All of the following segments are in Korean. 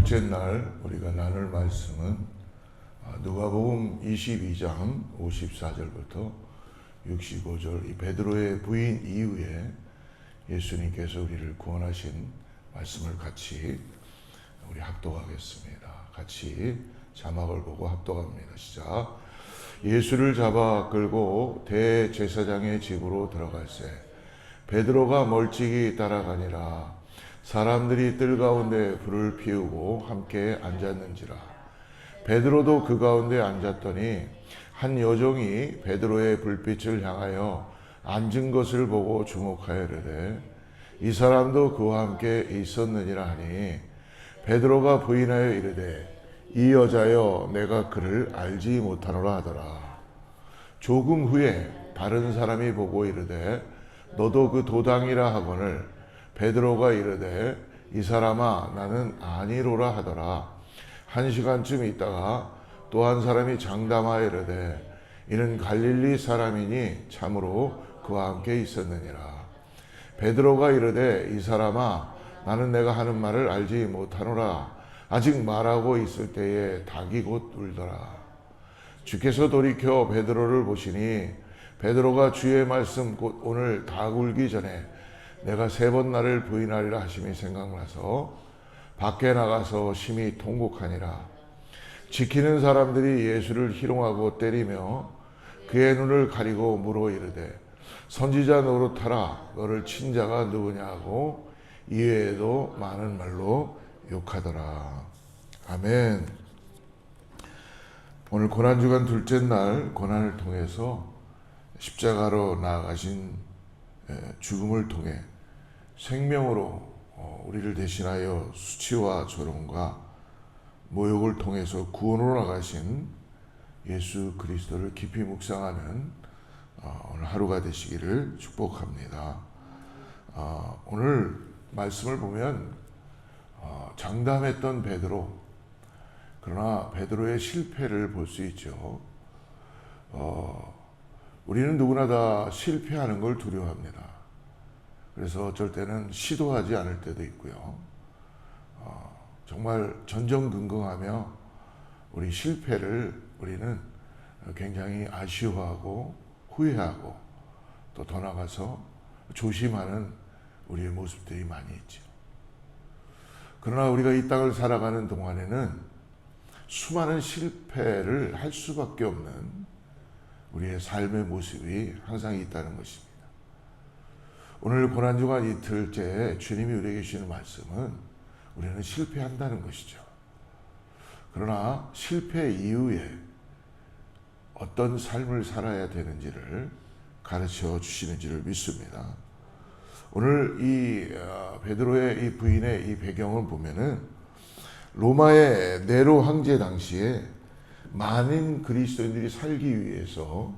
둘째 날 우리가 나눌 말씀은 누가복음 22장 54절부터 65절 이 베드로의 부인 이후에 예수님께서 우리를 구원하신 말씀을 같이 우리 합독하겠습니다. 같이 자막을 보고 합독합니다. 시작. 예수를 잡아 끌고 대제사장의 집으로 들어갈새 베드로가 멀찍이 따라가니라. 사람들이 뜰 가운데 불을 피우고 함께 앉았는지라. 베드로도 그 가운데 앉았더니 한 여종이 베드로의 불빛을 향하여 앉은 것을 보고 주목하여 이르되 이 사람도 그와 함께 있었느니라 하니 베드로가 부인하여 이르되 이 여자여 내가 그를 알지 못하노라 하더라. 조금 후에 다른 사람이 보고 이르되 너도 그 도당이라 하거늘 베드로가 이르되 이 사람아 나는 아니로라 하더라. 한 시간쯤 있다가 또 한 사람이 장담하여 이르되 이는 갈릴리 사람이니 참으로 그와 함께 있었느니라. 베드로가 이르되 이 사람아 나는 내가 하는 말을 알지 못하노라. 아직 말하고 있을 때에 닭이 곧 울더라. 주께서 돌이켜 베드로를 보시니 베드로가 주의 말씀 곧 오늘 닭 울기 전에 내가 3번 나를 부인하리라 하심이 생각나서 밖에 나가서 심히 통곡하니라. 지키는 사람들이 예수를 희롱하고 때리며 그의 눈을 가리고 물어 이르되 선지자 노릇하라 너를 친 자가 누구냐 하고 이외에도 많은 말로 욕하더라. 아멘. 오늘 고난주간 둘째 날 고난을 통해서 십자가로 나아가신 죽음을 통해 생명으로 우리를 대신하여 수치와 조롱과 모욕을 통해서 구원으로 나가신 예수 그리스도를 깊이 묵상하는 오늘 하루가 되시기를 축복합니다. 오늘 말씀을 보면 장담했던 베드로, 그러나 베드로의 실패를 볼 수 있죠. 우리는 누구나 다 실패하는 걸 두려워합니다. 그래서 어쩔 때는 시도하지 않을 때도 있고요. 정말 전전긍긍하며 우리 실패를 우리는 굉장히 아쉬워하고 후회하고 또 더 나아가서 조심하는 우리의 모습들이 많이 있죠. 그러나 우리가 이 땅을 살아가는 동안에는 수많은 실패를 할 수밖에 없는 우리의 삶의 모습이 항상 있다는 것입니다. 오늘 고난주간 이틀째 주님이 우리에게 주시는 말씀은 우리는 실패한다는 것이죠. 그러나 실패 이후에 어떤 삶을 살아야 되는지를 가르쳐 주시는지를 믿습니다. 오늘 이 베드로의 이 부인의 이 배경을 보면은 로마의 네로 황제 당시에 많은 그리스도인들이 살기 위해서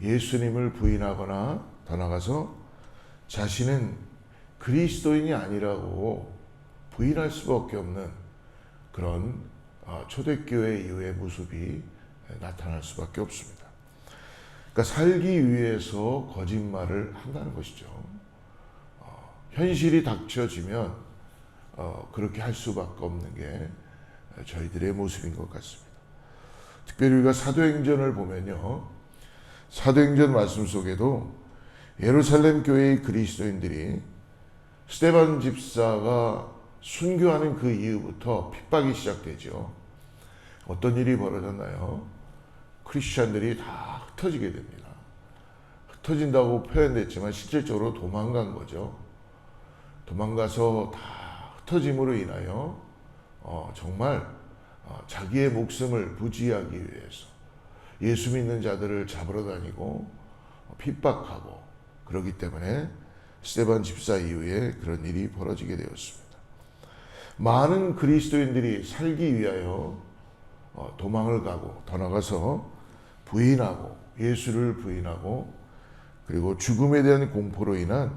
예수님을 부인하거나 더 나아가서 자신은 그리스도인이 아니라고 부인할 수밖에 없는 그런 초대교회 이후의 모습이 나타날 수밖에 없습니다. 그러니까 살기 위해서 거짓말을 한다는 것이죠. 현실이 닥쳐지면 그렇게 할 수밖에 없는 게 저희들의 모습인 것 같습니다. 특별히 우리가 사도행전을 보면요, 사도행전 말씀 속에도 예루살렘 교회의 그리스도인들이 스데반 집사가 순교하는 그 이후부터 핍박이 시작되죠. 어떤 일이 벌어졌나요? 크리스찬들이 다 흩어지게 됩니다. 흩어진다고 표현됐지만 실질적으로 도망간 거죠. 도망가서 다 흩어짐으로 인하여 정말 자기의 목숨을 부지하기 위해서 예수 믿는 자들을 잡으러 다니고 핍박하고 그러기 때문에 스데반 집사 이후에 그런 일이 벌어지게 되었습니다. 많은 그리스도인들이 살기 위하여 도망을 가고 더 나가서 부인하고 예수를 부인하고 그리고 죽음에 대한 공포로 인한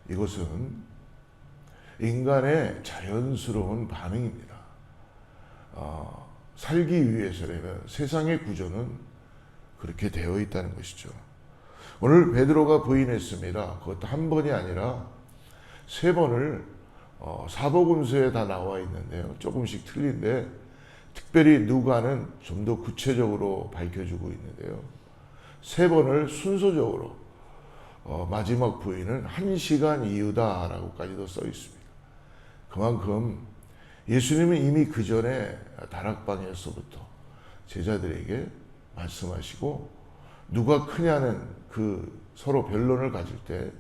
이것은 인간의 자연스러운 반응입니다. 살기 위해서라면 세상의 구조는 그렇게 되어 있다는 것이죠. 오늘 베드로가 부인했습니다. 그것도 한 번이 아니라 3번을 사복음서에 다 나와 있는데요. 조금씩 틀린데 특별히 누가는 좀 더 구체적으로 밝혀주고 있는데요. 3번을 순서적으로 마지막 부인은 1시간 이후다라고까지도 써 있습니다. 그만큼 예수님은 이미 그 전에 다락방에서부터 제자들에게 말씀하시고 누가 크냐는 그 서로 변론을 가질 때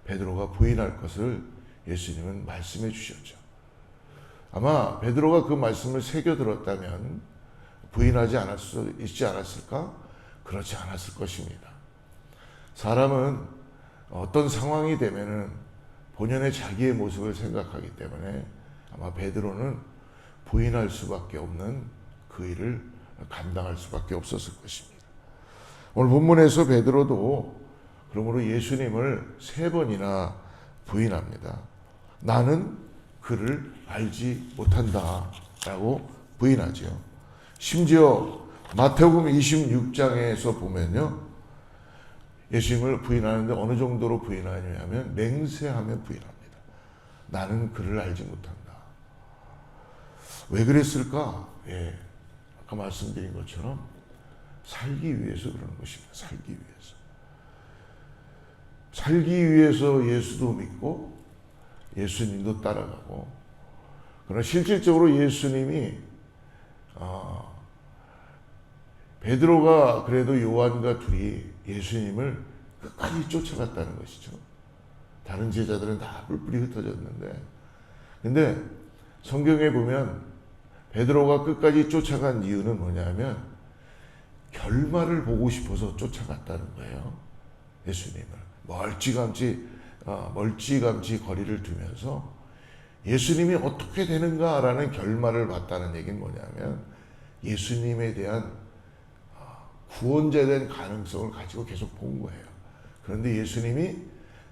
베드로가 부인할 것을 예수님은 말씀해 주셨죠. 아마 베드로가 그 말씀을 새겨 들었다면 부인하지 않을 수 있지 않았을까? 그렇지 않았을 것입니다. 사람은 어떤 상황이 되면은 본연의 자기의 모습을 생각하기 때문에 아마 베드로는 부인할 수밖에 없는 그 일을 감당할 수밖에 없었을 것입니다. 오늘 본문에서 베드로도 그러므로 예수님을 3번이나 부인합니다. 나는 그를 알지 못한다 라고 부인하죠. 심지어 마태복음 26장에서 보면요, 예수님을 부인하는데 어느 정도로 부인하냐면 맹세하며 부인합니다. 나는 그를 알지 못한다. 왜 그랬을까? 아까 말씀드린 것처럼 살기 위해서 그러는 것입니다. 살기 위해서. 살기 위해서 예수도 믿고 예수님도 따라가고, 그러나 실질적으로 예수님이 베드로가 그래도 요한과 둘이 예수님을 끝까지 쫓아갔다는 것이죠. 다른 제자들은 다 뿔뿔이 흩어졌는데, 근데 성경에 보면 베드로가 끝까지 쫓아간 이유는 뭐냐면 결말을 보고 싶어서 쫓아갔다는 거예요. 예수님을 멀찌감치 거리를 두면서 예수님이 어떻게 되는가라는 결말을 봤다는 얘기는 뭐냐면 예수님에 대한 구원자에 대한 가능성을 가지고 계속 본 거예요. 그런데 예수님이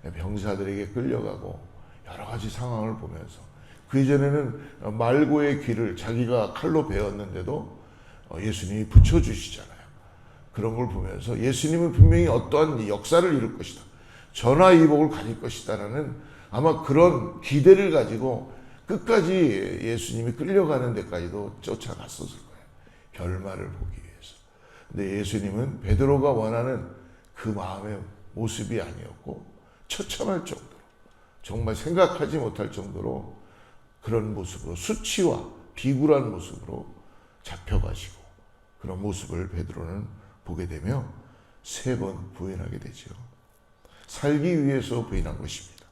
병사들에게 끌려가고 여러 가지 상황을 보면서, 그 이전에는 말고의 귀를 자기가 칼로 베었는데도 예수님이 붙여주시잖아요. 그런 걸 보면서 예수님은 분명히 어떠한 역사를 이룰 것이다, 전화위복을 가질 것이다라는 아마 그런 기대를 가지고 끝까지 예수님이 끌려가는 데까지도 쫓아갔었을 거예요. 결말을 보기 위해서. 근데 예수님은 베드로가 원하는 그 마음의 모습이 아니었고 처참할 정도로, 정말 생각하지 못할 정도로 그런 모습으로, 수치와 비굴한 모습으로 잡혀가시고, 그런 모습을 베드로는 보게 되며 3번 부인하게 되죠. 살기 위해서 부인한 것입니다.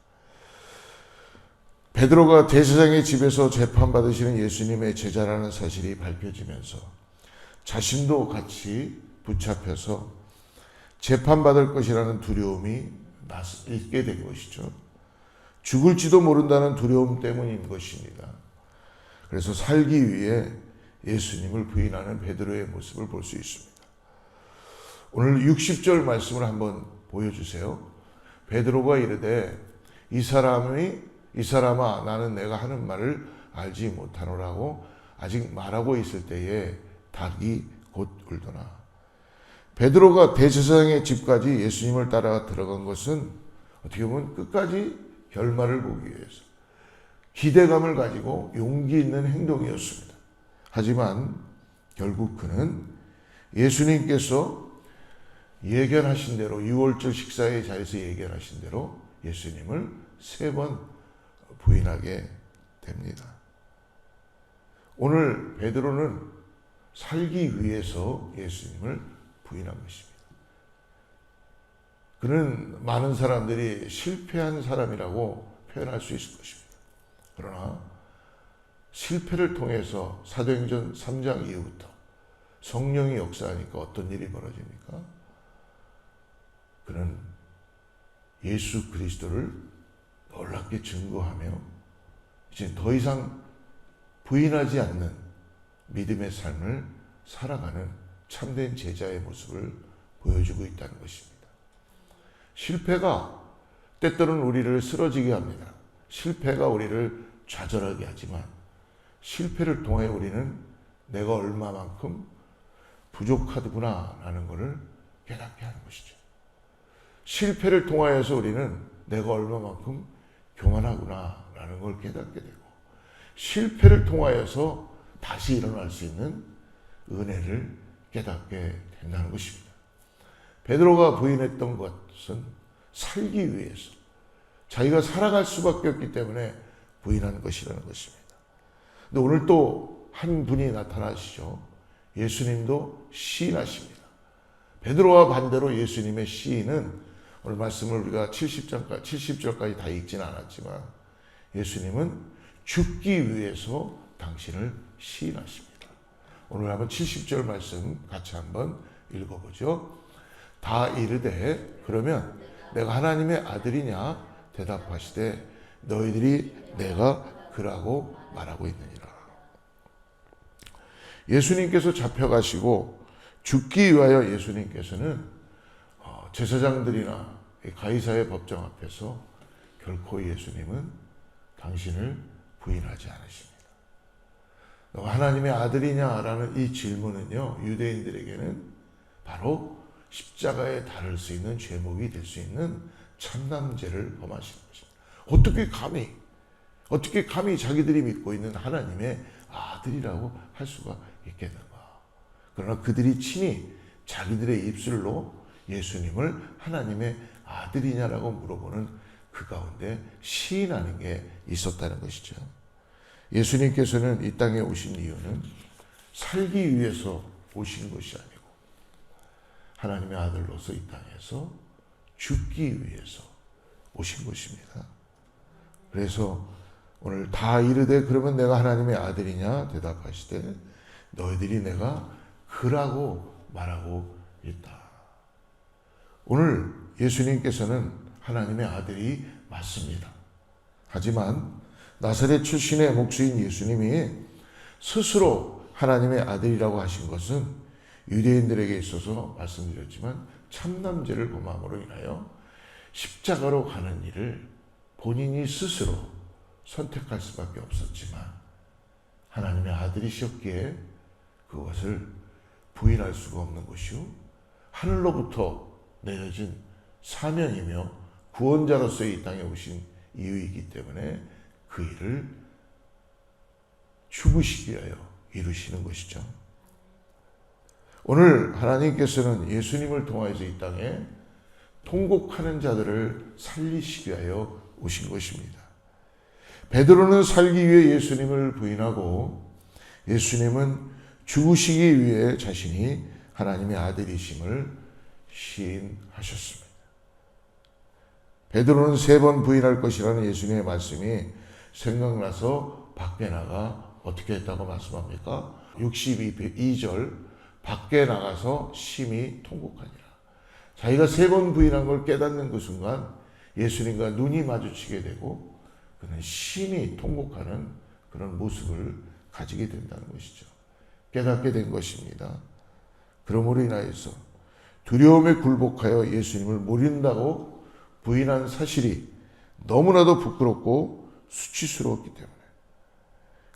베드로가 대제사장의 집에서 재판받으시는 예수님의 제자라는 사실이 밝혀지면서 자신도 같이 붙잡혀서 재판받을 것이라는 두려움이 있게 된 것이죠. 죽을지도 모른다는 두려움 때문인 것입니다. 그래서 살기 위해 예수님을 부인하는 베드로의 모습을 볼 수 있습니다. 오늘 60절 말씀을 한번 보여주세요. 베드로가 이르되 이 사람아 나는 내가 하는 말을 알지 못하노라고 아직 말하고 있을 때에 닭이 곧 울더나. 베드로가 대제사장의 집까지 예수님을 따라 들어간 것은 어떻게 보면 끝까지 결말을 보기 위해서 기대감을 가지고 용기 있는 행동이었습니다. 하지만 결국 그는 예수님께서 예견하신 대로, 6월절 식사의 자리에서 예견하신 대로 예수님을 3번 부인하게 됩니다. 오늘 베드로는 살기 위해서 예수님을 부인한 것입니다. 그는 많은 사람들이 실패한 사람이라고 표현할 수 있을 것입니다. 그러나 실패를 통해서 사도행전 3장 이후부터 성령이 역사하니까 어떤 일이 벌어집니까? 그는 예수 그리스도를 놀랍게 증거하며 이제 더 이상 부인하지 않는 믿음의 삶을 살아가는 참된 제자의 모습을 보여주고 있다는 것입니다. 실패가 때때로는 우리를 쓰러지게 합니다. 실패가 우리를 좌절하게 하지만 실패를 통해 우리는 내가 얼마만큼 부족하구나 라는 것을 깨닫게 하는 것이죠. 실패를 통하여서 우리는 내가 얼마만큼 교만하구나 라는 걸 깨닫게 되고, 실패를 통하여서 다시 일어날 수 있는 은혜를 깨닫게 된다는 것입니다. 베드로가 부인했던 것은 살기 위해서, 자기가 살아갈 수밖에 없기 때문에 부인한 것이라는 것입니다. 근데 오늘 또 한 분이 나타나시죠. 예수님도 시인하십니다. 베드로와 반대로 예수님의 시인은, 오늘 말씀을 우리가 70절까지 다 읽지는 않았지만 예수님은 죽기 위해서 당신을 시인하십니다. 오늘 한번 70절 말씀 같이 한번 읽어보죠. 다 이르되 그러면 내가 하나님의 아들이냐 대답하시되 너희들이 내가 그라고 말하고 있느니라. 예수님께서 잡혀가시고 죽기 위하여 예수님께서는 제사장들이나 가이사의 법정 앞에서 결코 예수님은 당신을 부인하지 않으십니다. 너가 하나님의 아들이냐라는 이 질문은요, 유대인들에게는 바로 십자가에 달을 수 있는 죄목이 될 수 있는 참남죄를 범하시는 것입니다. 어떻게 감히 자기들이 믿고 있는 하나님의 아들이라고 할 수가 있겠는가. 그러나 그들이 친히 자기들의 입술로 예수님을 하나님의 아들이냐라고 물어보는 그 가운데 시인하는 게 있었다는 것이죠. 예수님께서는 이 땅에 오신 이유는 살기 위해서 오신 것이 아니고 하나님의 아들로서 이 땅에서 죽기 위해서 오신 것입니다. 그래서 오늘 다 이르되 그러면 내가 하나님의 아들이냐 대답하시되 너희들이 내가 그라고 말하고 있다. 오늘 예수님께서는 하나님의 아들이 맞습니다. 하지만 나사렛 출신의 목수인 예수님이 스스로 하나님의 아들이라고 하신 것은 유대인들에게 있어서 말씀드렸지만 참남죄를 범함으로 인하여 십자가로 가는 일을 본인이 스스로 선택할 수밖에 없었지만 하나님의 아들이셨기에 그것을 부인할 수가 없는 것이요, 하늘로부터 내려진 사명이며 구원자로서 이 땅에 오신 이유이기 때문에 그 일을 죽으시기 위하여 이루시는 것이죠. 오늘 하나님께서는 예수님을 통하여서 이 땅에 통곡하는 자들을 살리시기 위하여 오신 것입니다. 베드로는 살기 위해 예수님을 부인하고 예수님은 죽으시기 위해 자신이 하나님의 아들이심을 시인하셨습니다. 베드로는 3번 부인할 것이라는 예수님의 말씀이 생각나서 밖에 나가 어떻게 했다고 말씀합니까? 62절 밖에 나가서 심히 통곡하니라. 자기가 3번 부인한 걸 깨닫는 그 순간 예수님과 눈이 마주치게 되고 그는 심히 통곡하는 그런 모습을 가지게 된다는 것이죠. 깨닫게 된 것입니다. 그러므로 인하여서 두려움에 굴복하여 예수님을 모른다고 부인한 사실이 너무나도 부끄럽고 수치스러웠기 때문에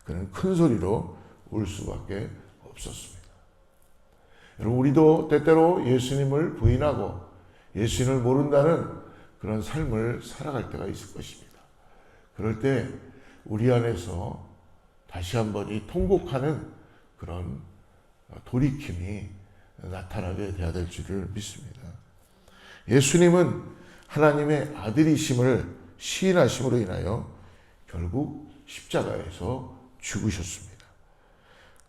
그는 큰 소리로 울 수밖에 없었습니다. 여러분, 우리도 때때로 예수님을 부인하고 예수님을 모른다는 그런 삶을 살아갈 때가 있을 것입니다. 그럴 때 우리 안에서 다시 한번 이 통곡하는 그런 돌이킴이 나타나게 돼야 될 줄을 믿습니다. 예수님은 하나님의 아들이심을 시인하심으로 인하여 결국 십자가에서 죽으셨습니다.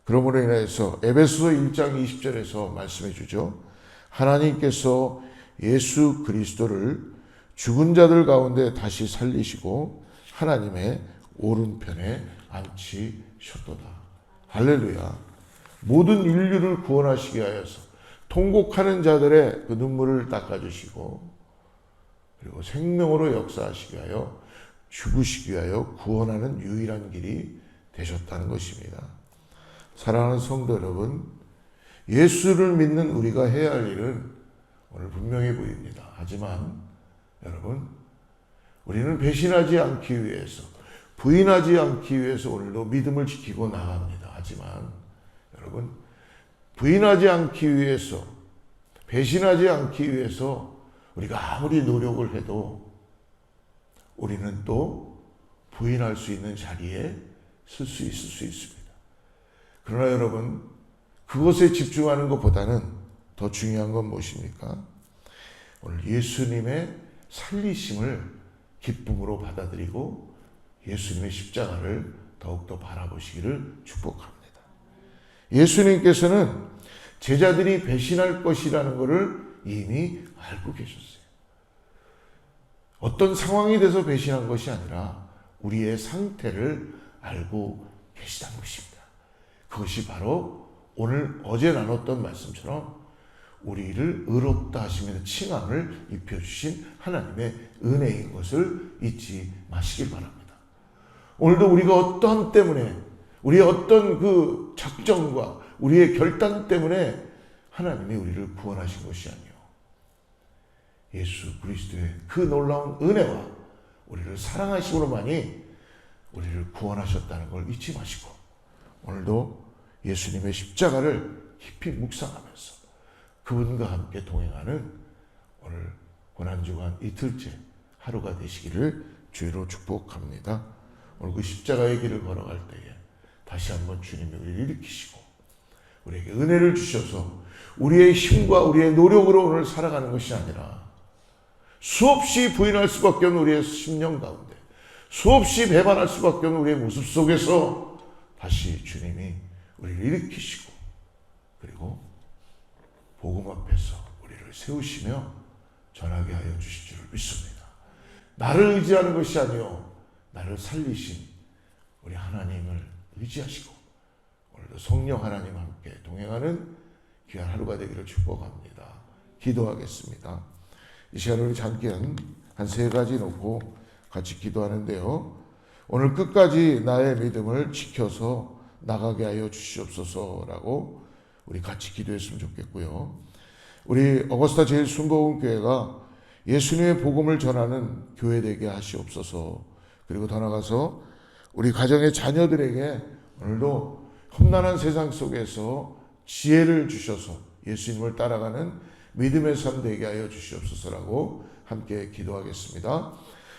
그러므로 인해서 에베소서 1장 20절에서 말씀해 주죠. 하나님께서 예수 그리스도를 죽은 자들 가운데 다시 살리시고 하나님의 오른편에 앉히셨도다. 할렐루야. 모든 인류를 구원하시게 하여서 통곡하는 자들의 그 눈물을 닦아주시고 그리고 생명으로 역사하시게 하여 죽으시게 하여 구원하는 유일한 길이 되셨다는 것입니다. 사랑하는 성도 여러분, 예수를 믿는 우리가 해야 할 일은 오늘 분명해 보입니다. 하지만 여러분, 우리는 배신하지 않기 위해서, 부인하지 않기 위해서 오늘도 믿음을 지키고 나갑니다. 하지만 여러분, 부인하지 않기 위해서, 배신하지 않기 위해서 우리가 아무리 노력을 해도 우리는 또 부인할 수 있는 자리에 설 수 있을 수 있습니다. 그러나 여러분, 그것에 집중하는 것보다는 더 중요한 건 무엇입니까? 오늘 예수님의 살리심을 기쁨으로 받아들이고 예수님의 십자가를 더욱더 바라보시기를 축복합니다. 예수님께서는 제자들이 배신할 것이라는 것을 이미 알고 계셨어요. 어떤 상황이 돼서 배신한 것이 아니라 우리의 상태를 알고 계시다는 것입니다. 그것이 바로 오늘 어제 나눴던 말씀처럼 우리를 의롭다 하시면서 칭함을 입혀주신 하나님의 은혜인 것을 잊지 마시길 바랍니다. 오늘도 우리가 어떠함 때문에, 우리의 어떤 그 작정과 우리의 결단 때문에 하나님이 우리를 구원하신 것이 아니요, 예수 그리스도의 그 놀라운 은혜와 우리를 사랑하심으로만이 우리를 구원하셨다는 걸 잊지 마시고, 오늘도 예수님의 십자가를 깊이 묵상하면서 그분과 함께 동행하는 오늘 고난주간 이틀째 하루가 되시기를 주의로 축복합니다. 오늘 그 십자가의 길을 걸어갈 때에 다시 한번 주님이 우리를 일으키시고 우리에게 은혜를 주셔서 우리의 힘과 우리의 노력으로 오늘 살아가는 것이 아니라 수없이 부인할 수밖에 없는 우리의 심령 가운데, 수없이 배반할 수밖에 없는 우리의 모습 속에서 다시 주님이 우리를 일으키시고 그리고 복음 앞에서 우리를 세우시며 전하게 하여 주실 줄 믿습니다. 나를 의지하는 것이 아니요, 나를 살리신 우리 하나님을 의지하시고 오늘도 성령 하나님 함께 동행하는 귀한 하루가 되기를 축복합니다. 기도하겠습니다. 이 시간 우리 잠깐 한 세 가지 놓고 같이 기도하는데요. 오늘 끝까지 나의 믿음을 지켜서 나가게 하여 주시옵소서라고 우리 같이 기도했으면 좋겠고요. 우리 어거스타 제일순복음교회가 예수님의 복음을 전하는 교회 되게 하시옵소서. 그리고 더 나아가서 우리 가정의 자녀들에게 오늘도 험난한 세상 속에서 지혜를 주셔서 예수님을 따라가는 믿음의 삶 되게 하여 주시옵소서라고 함께 기도하겠습니다.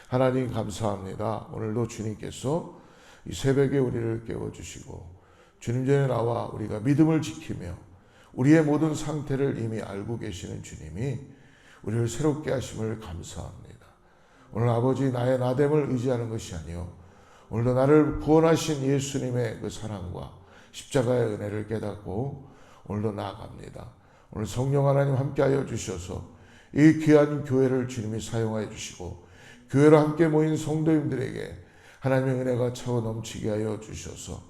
하나님 감사합니다. 오늘도 주님께서 이 새벽에 우리를 깨워주시고 주님 전에 나와 우리가 믿음을 지키며 우리의 모든 상태를 이미 알고 계시는 주님이 우리를 새롭게 하심을 감사합니다. 오늘 아버지, 나의 나됨을 의지하는 것이 아니요, 오늘도 나를 구원하신 예수님의 그 사랑과 십자가의 은혜를 깨닫고 오늘도 나아갑니다. 오늘 성령 하나님 함께하여 주셔서 이 귀한 교회를 주님이 사용하여 주시고 교회로 함께 모인 성도님들에게 하나님의 은혜가 차고 넘치게 하여 주셔서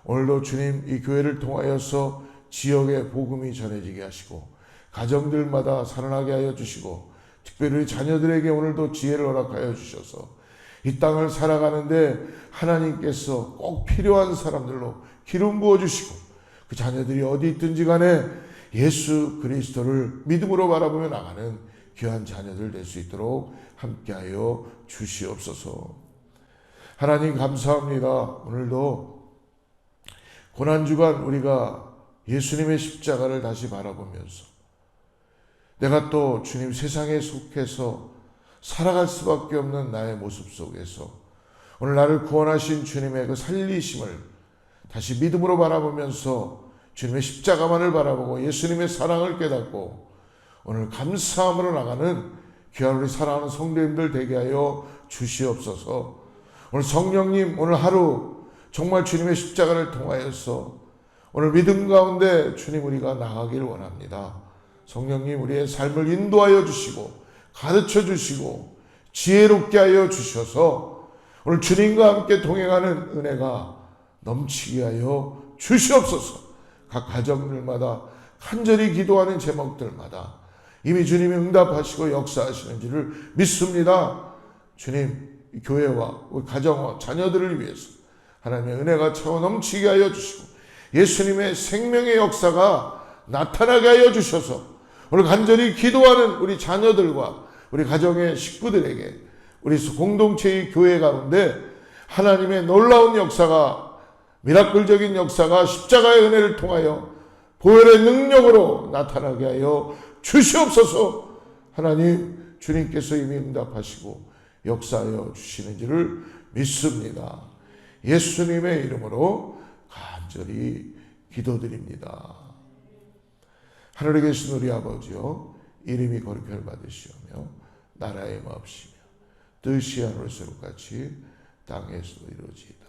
오늘도 주님 이 교회를 통하여서 지역에 복음이 전해지게 하시고 가정들마다 살아나게 하여 주시고 특별히 자녀들에게 오늘도 지혜를 허락하여 주셔서 이 땅을 살아가는데 하나님께서 꼭 필요한 사람들로 기름 부어주시고 그 자녀들이 어디 있든지 간에 예수 그리스도를 믿음으로 바라보며 나가는 귀한 자녀들 될 수 있도록 함께하여 주시옵소서. 하나님 감사합니다. 오늘도 고난주간 우리가 예수님의 십자가를 다시 바라보면서 내가 또 주님 세상에 속해서 살아갈 수밖에 없는 나의 모습 속에서 오늘 나를 구원하신 주님의 그 살리심을 다시 믿음으로 바라보면서 주님의 십자가만을 바라보고 예수님의 사랑을 깨닫고 오늘 감사함으로 나가는 귀한 우리 사랑하는 성도님들 되게 하여 주시옵소서. 오늘 성령님, 오늘 하루 정말 주님의 십자가를 통하여서 오늘 믿음 가운데 주님 우리가 나가길 원합니다. 성령님, 우리의 삶을 인도하여 주시고 가르쳐 주시고 지혜롭게 하여 주셔서 오늘 주님과 함께 동행하는 은혜가 넘치게 하여 주시옵소서. 각 가정들마다 간절히 기도하는 제목들마다 이미 주님이 응답하시고 역사하시는 줄을 믿습니다. 주님, 이 교회와 우리 가정과 자녀들을 위해서 하나님의 은혜가 차고 넘치게 하여 주시고 예수님의 생명의 역사가 나타나게 하여 주셔서 오늘 간절히 기도하는 우리 자녀들과 우리 가정의 식구들에게 우리 공동체의 교회 가운데 하나님의 놀라운 역사가, 미라클적인 역사가 십자가의 은혜를 통하여 보혈의 능력으로 나타나게 하여 주시옵소서. 하나님, 주님께서 이미 응답하시고 역사하여 주시는지를 믿습니다. 예수님의 이름으로 간절히 기도드립니다. 하늘에 계신 우리 아버지여, 이름이 거룩할 받으시오며 나라의 마옵시며 뜻이 하늘에서 같이 땅에서도 이루어지이다.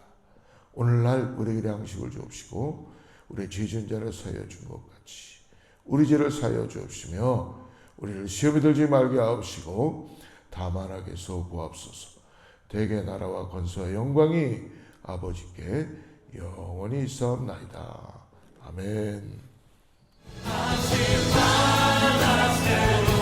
오늘날 우리에게 양식을 주옵시고 우리 죄진 자를 사하여 준 것 같이 우리 죄를 사하여 주옵시며 우리를 시험에 들지 말게 하옵시고 다만 악에서 구하옵소서. 대개 나라와 권세와 영광이 아버지께 영원히 있사옵나이다. 아멘. 다시 나라 세우고